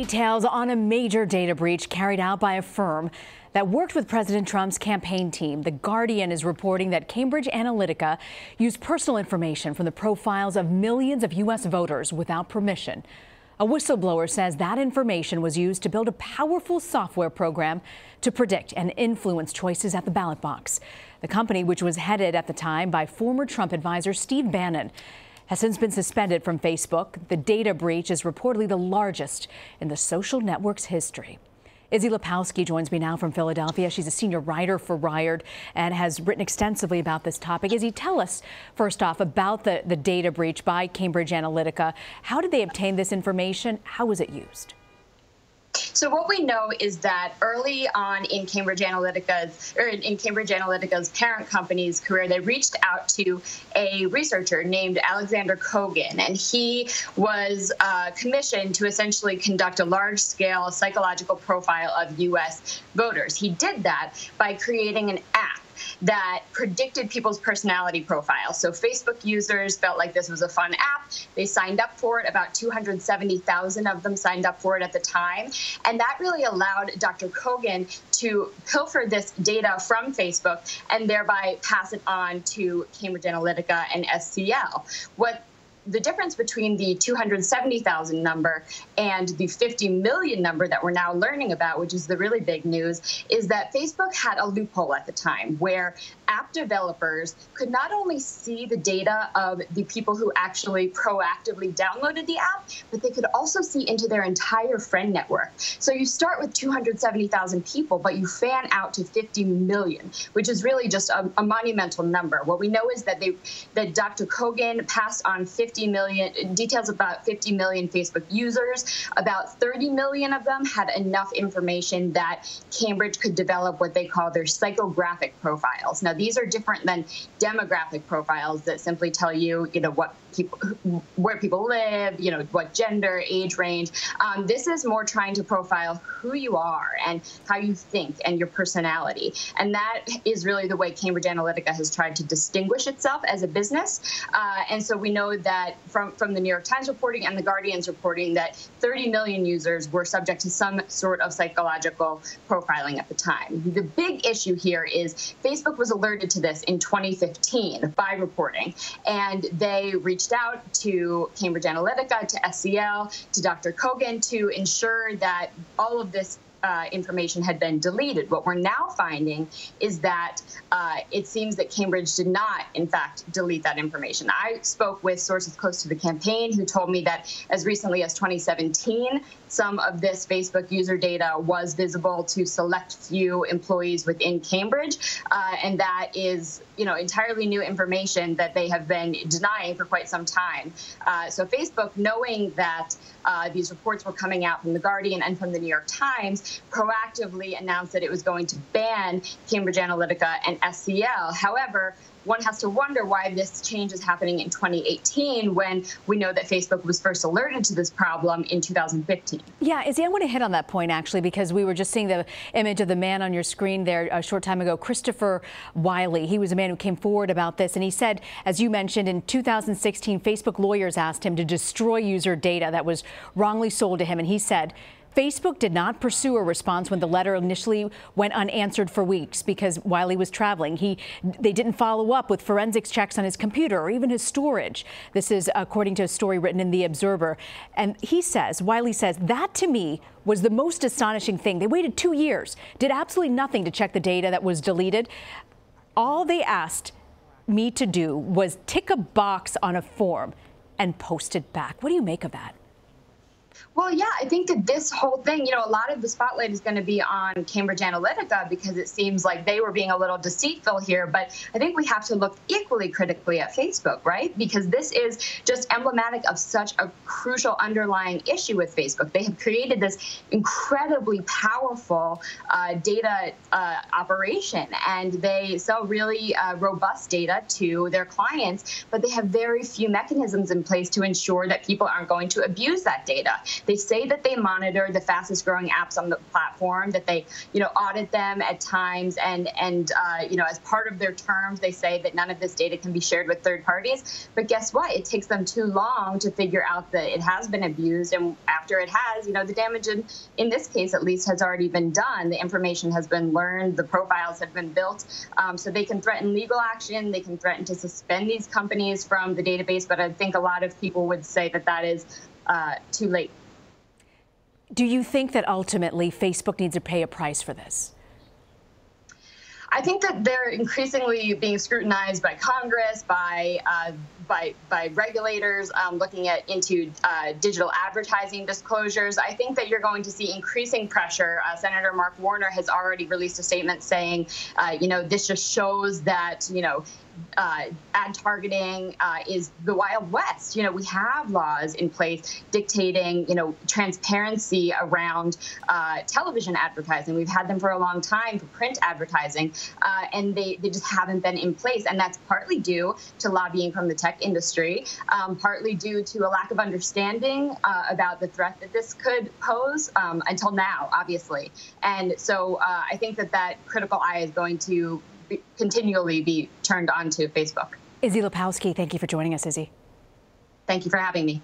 details on a major data breach carried out by a firm that worked with President Trump's campaign team. The Guardian is reporting that Cambridge Analytica used personal information from the profiles of millions of U.S. voters without permission. A whistleblower says that information was used to build a powerful software program to predict and influence choices at the ballot box. The company, which was headed at the time by former Trump advisor Steve Bannon, has since been suspended from Facebook. The data breach is reportedly the largest in the social network's history. Izzy Lepowski joins me now from Philadelphia. She's a senior writer for Wired and has written extensively about this topic. Izzy, tell us first off about the data breach by Cambridge Analytica. How did they obtain this information? How was it used? So what we know is that early on in Cambridge Analytica's parent company's career, they reached out to a researcher named Alexander Kogan, and he was commissioned to essentially conduct a large-scale psychological profile of U.S. voters. He did that by creating an app that predicted people's personality profiles. So Facebook users felt like this was a fun app. They signed up for it. About 270,000 of them signed up for it at the time. And that really allowed Dr. Kogan to pilfer this data from Facebook and thereby pass it on to Cambridge Analytica and SCL. The difference between the 270,000 number and the 50 million number that we're now learning about, which is the really big news, is that Facebook had a loophole at the time where app developers could not only see the data of the people who actually proactively downloaded the app, but they could also see into their entire friend network. So you start with 270,000 people, but you fan out to 50 million, which is really just a monumental number. What we know is that Dr. Kogan passed on details about 50 million Facebook users. About 30 million of them had enough information that Cambridge could develop what they call their psychographic profiles. Now, these are different than demographic profiles that simply tell you, where people live, what gender, age range. This is more trying to profile who you are and how you think and your personality. And that is really the way Cambridge Analytica has tried to distinguish itself as a business. And so we know that from the New York Times reporting and the Guardian's reporting that 30 million users were subject to some sort of psychological profiling at the time. The big issue here is Facebook was alerted to this in 2015 by reporting, and they reached out to Cambridge Analytica, to SCL, to Dr. Kogan to ensure that all of this information had been deleted. What we're now finding is that it seems that Cambridge did not, in fact, delete that information. I spoke with sources close to the campaign who told me that as recently as 2017, some of this Facebook user data was visible to select few employees within Cambridge, and that is, entirely new information that they have been denying for quite some time. So Facebook, knowing that these reports were coming out from the Guardian and from the New York Times, proactively announced that it was going to ban Cambridge Analytica and SCL. However, one has to wonder why this change is happening in 2018 when we know that Facebook was first alerted to this problem in 2015. Yeah, Izzy, I want to hit on that point, actually, because we were just seeing the image of the man on your screen there a short time ago, Christopher Wiley. He was a man who came forward about this, and he said, as you mentioned, in 2016, Facebook lawyers asked him to destroy user data that was wrongly sold to him, and he said, Facebook did not pursue a response when the letter initially went unanswered for weeks because Wiley was traveling. They didn't follow up with forensics checks on his computer or even his storage. This is according to a story written in The Observer. And Wiley says, that to me was the most astonishing thing. They waited 2 years, did absolutely nothing to check the data that was deleted. All they asked me to do was tick a box on a form and post it back. What do you make of that? Well, yeah, I think that this whole thing, a lot of the spotlight is going to be on Cambridge Analytica because it seems like they were being a little deceitful here. But I think we have to look equally critically at Facebook, right? Because this is just emblematic of such a crucial underlying issue with Facebook. They have created this incredibly powerful data operation, and they sell really robust data to their clients, but they have very few mechanisms in place to ensure that people aren't going to abuse that data. They say that they monitor the fastest growing apps on the platform, that they, audit them at times, and as part of their terms, they say that none of this data can be shared with third parties. But guess what? It takes them too long to figure out that it has been abused, and after it has, the damage in this case at least has already been done. The information has been learned, the profiles have been built, so they can threaten legal action, they can threaten to suspend these companies from the database, but I think a lot of people would say that that is too late. Do you think that ultimately Facebook needs to pay a price for this? I think that they're increasingly being scrutinized by Congress, by regulators looking into digital advertising disclosures. I think that you're going to see increasing pressure. Senator Mark Warner has already released a statement saying, this just shows that, ad targeting is the Wild West. We have laws in place dictating, transparency around television advertising. We've had them for a long time for print advertising, and they just haven't been in place. And that's partly due to lobbying from the tech industry, partly due to a lack of understanding about the threat that this could pose until now, obviously. And so I think that critical eye is going to continually be turned on to Facebook. Izzy Lepowski, thank you for joining us, Izzy. Thank you for having me.